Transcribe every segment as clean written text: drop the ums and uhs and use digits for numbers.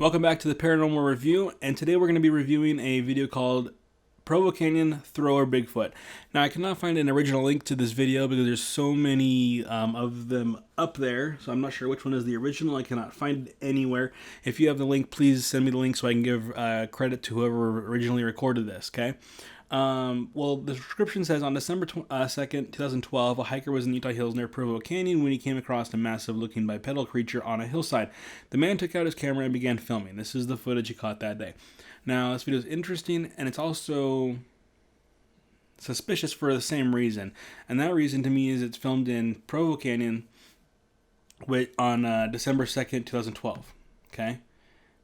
Welcome back to the Paranormal Review, and today we're going to be reviewing a video called Provo Canyon Thrower Bigfoot. Now, I cannot find an original link to this video because there's so many of them up there, so I'm not sure which one is the original. I cannot find it anywhere. If you have the link, please send me the link so I can give credit to whoever originally recorded this, okay? Well, the description says, on December 2nd, 2012, a hiker was in Utah Hills near Provo Canyon when he came across a massive-looking bipedal creature on a hillside. The man took out his camera and began filming. This is the footage he caught that day. Now, this video is interesting, and it's also suspicious for the same reason. And that reason, to me, is it's filmed in Provo Canyon on December 2nd, 2012. Okay?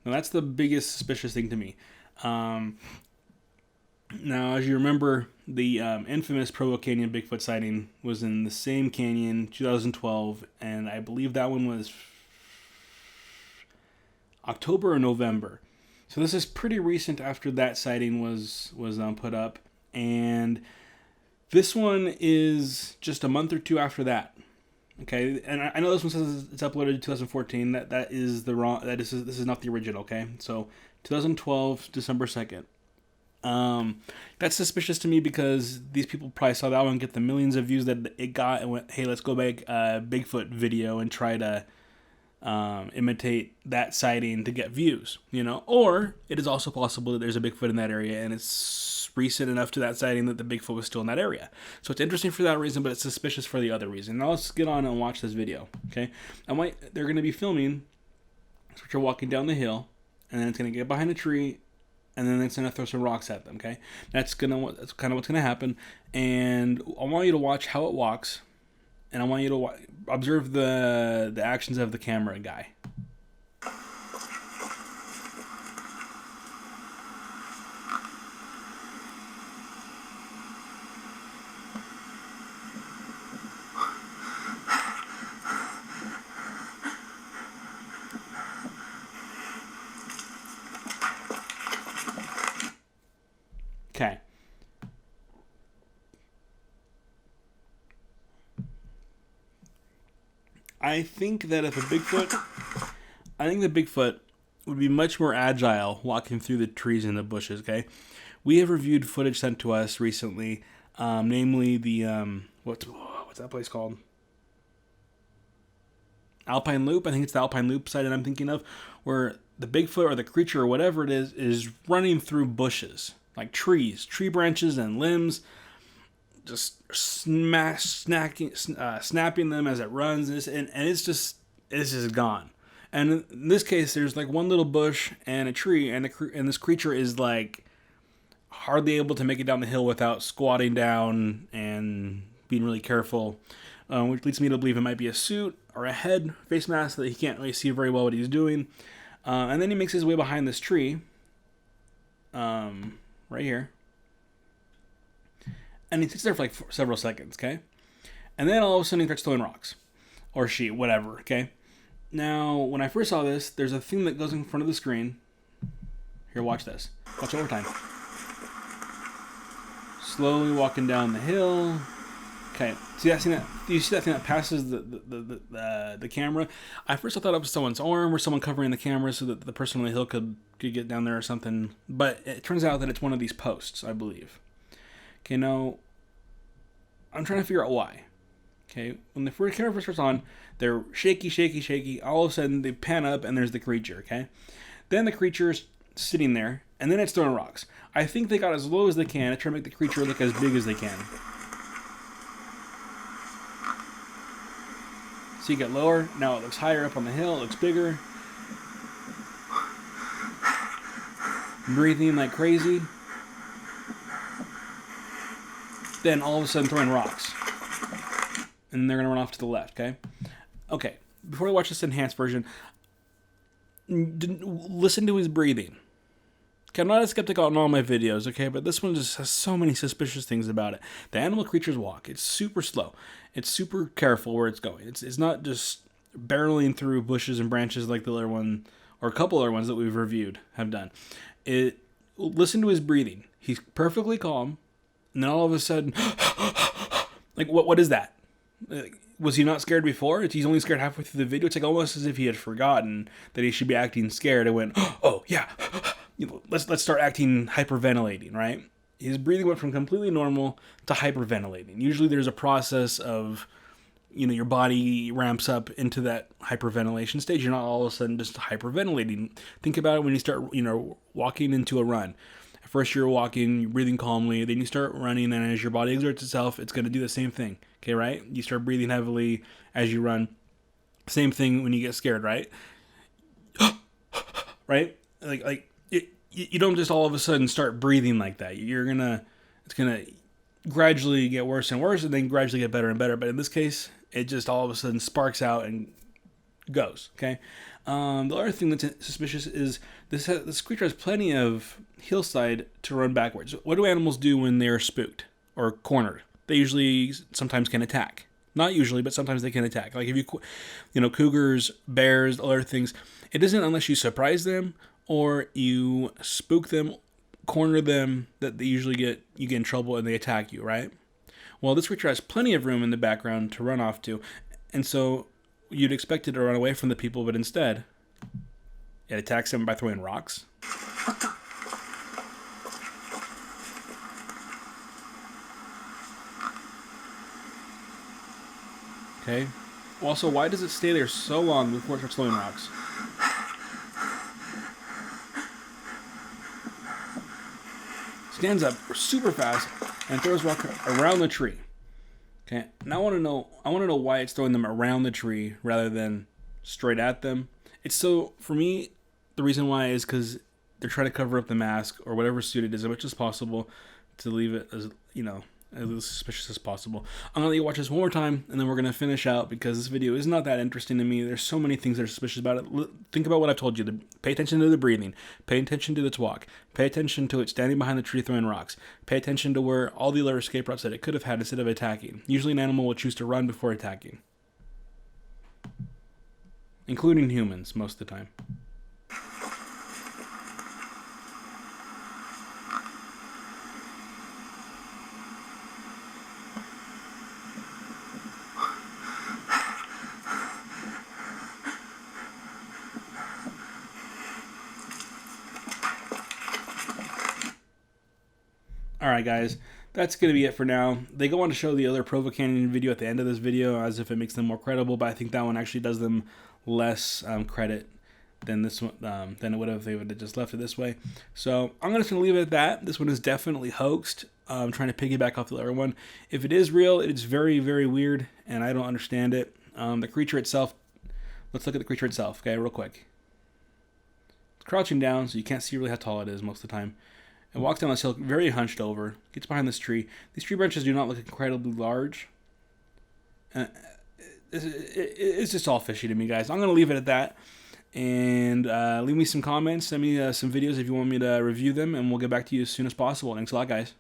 Now, that's the biggest suspicious thing to me. Now, as you remember, the infamous Provo Canyon Bigfoot sighting was in the same canyon, 2012, and I believe that one was October or November. So this is pretty recent after that sighting was put up, and this one is just a month or two after that. Okay, and I know this one says it's uploaded in 2014. This is not the original. Okay, so 2012, December 2nd. That's suspicious to me because these people probably saw that one get the millions of views that it got and went, hey, let's go back Bigfoot video and try to imitate that sighting to get views, you know? Or it is also possible that there's a Bigfoot in that area and it's recent enough to that sighting that the Bigfoot was still in that area. So it's interesting for that reason, but it's suspicious for the other reason. Now let's get on and watch this video, okay? They're going to be filming, so you're walking down the hill, and then it's going to get behind a tree, and then it's going to throw some rocks at them, okay? That's kind of what's going to happen. And I want you to watch how it walks, and I want you to observe the actions of the camera guy. Okay. I think the Bigfoot would be much more agile walking through the trees and the bushes, okay? We have reviewed footage sent to us recently, namely the, what's that place called? Alpine Loop. I think it's the Alpine Loop site that I'm thinking of, where the Bigfoot or the creature or whatever it is running through bushes. Like trees, tree branches and limbs, just snapping them as it runs, and it's just gone. And in this case, there's like one little bush and a tree, and this creature is like hardly able to make it down the hill without squatting down and being really careful, which leads me to believe it might be a suit or a head face mask that he can't really see very well what he's doing. And then he makes his way behind this tree. Right here. And he sits there for like several seconds, okay? And then all of a sudden he starts throwing rocks. Or she, whatever, okay? Now, when I first saw this, there's a thing that goes in front of the screen. Here, watch this. Watch it over time. Slowly walking down the hill. Okay, see that thing you see that thing that passes the camera? I first thought it was someone's arm or someone covering the camera so that the person on the hill could get down there or something. But it turns out that it's one of these posts, I believe. Okay, now I'm trying to figure out why. Okay, when the camera first starts on, they're shaky. All of a sudden they pan up and there's the creature. Okay, then the creature's sitting there and then it's throwing rocks. I think they got as low as they can to try to make the creature look as big as they can. So you get lower, now it looks higher up on the hill, it looks bigger. Breathing like crazy. Then all of a sudden throwing rocks. And they're going to run off to the left, okay? Okay, before we watch this enhanced version, listen to his breathing. Okay, I'm not a skeptic on all my videos, okay, but this one just has so many suspicious things about it. The animal creatures walk. It's super slow. It's super careful where it's going. It's not just barreling through bushes and branches like the other one, or a couple other ones that we've reviewed have done. Listen to his breathing. He's perfectly calm, and then all of a sudden, like, what is that? Was he not scared before? He's only scared halfway through the video. It's like almost as if he had forgotten that he should be acting scared and went, oh yeah, let's start acting hyperventilating, right? His breathing went from completely normal to hyperventilating. Usually there's a process of, your body ramps up into that hyperventilation stage. You're not all of a sudden just hyperventilating. Think about it when you start, walking into a run. At first you're walking, you're breathing calmly, then you start running, and as your body exerts itself, it's going to do the same thing. Okay, right? You start breathing heavily as you run. Same thing when you get scared, right? Right? You don't just all of a sudden start breathing like that. It's gonna gradually get worse and worse, and then gradually get better and better. But in this case, it just all of a sudden sparks out and goes. Okay. The other thing that's suspicious is this creature has plenty of hillside to run backwards. What do animals do when they're spooked or cornered? They usually sometimes can attack. Not usually, but sometimes they can attack. Like if cougars, bears, other things. It isn't unless you surprise them or you spook them, corner them, that you get in trouble and they attack you, right? Well, this creature has plenty of room in the background to run off to, and so you'd expect it to run away from the people, but instead, it attacks them by throwing rocks. What the? Okay. Also, why does it stay there so long before it starts throwing rocks? Stands up super fast and throws rock around the tree. Okay. Now I want to know why it's throwing them around the tree rather than straight at them. For me, the reason why is because they're trying to cover up the mask or whatever suit it is as much as possible to leave it as suspicious as possible. I'm going to let you watch this one more time, and then we're going to finish out because this video is not that interesting to me. There's so many things that are suspicious about it. Think about what I've told you. Pay attention to the breathing. Pay attention to its walk. Pay attention to it standing behind the tree throwing rocks. Pay attention to where all the other escape routes that it could have had instead of attacking. Usually an animal will choose to run before attacking. Including humans most of the time. Alright guys, that's going to be it for now. They go on to show the other Provo Canyon video at the end of this video as if it makes them more credible, but I think that one actually does them less credit than this one, than it would have if they would have just left it this way. So I'm just going to leave it at that. This one is definitely hoaxed. I'm trying to piggyback off the other one. If it is real, it's very, very weird, and I don't understand it. The creature itself, let's look at the creature itself, okay, real quick. It's crouching down, so you can't see really how tall it is most of the time. It walks down this hill very hunched over, gets behind this tree. These tree branches do not look incredibly large. It's just all fishy to me, guys. I'm going to leave it at that. And leave me some comments. Send me some videos if you want me to review them, and we'll get back to you as soon as possible. Thanks a lot, guys.